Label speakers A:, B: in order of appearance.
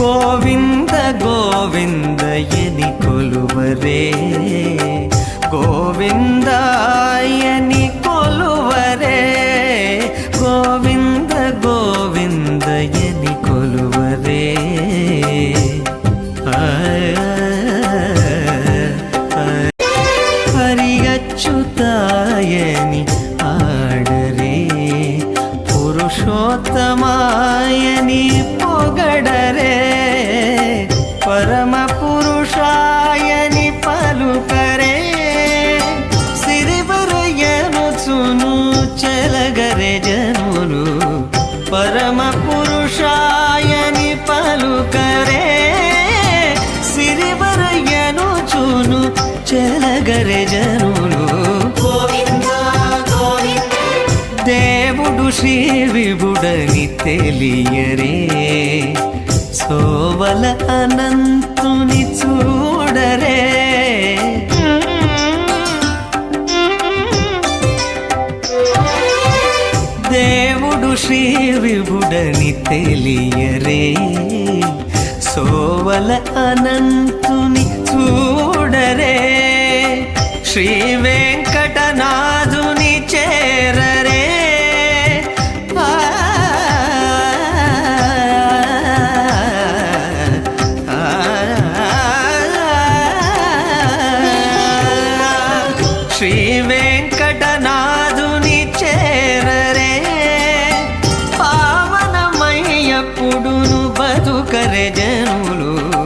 A: గోవింద గోవింద ఎని కొలువరే గోవిందాయని కొలువరే గోవింద గోవింద ఎని కొలువరే హరియచ్యుతాయని ఆడరే పురుషోత్తమాయని పొగడరే పరమ పురుషాయని పలుకరే సిరివరయనుచును చెలగరే జనులు పరమ పురుషాయని పలుకరే సిరివరయనుచును చెలగరే జనులు దేవుడు శ్రీ విభుడని తెలియరే సోవల అనంతుని చూడరే దేవుడు శ్రీ విభుడని తెలియరే సోవల అనంతుని చూడరే శ్రీ వెంకటనారాయణ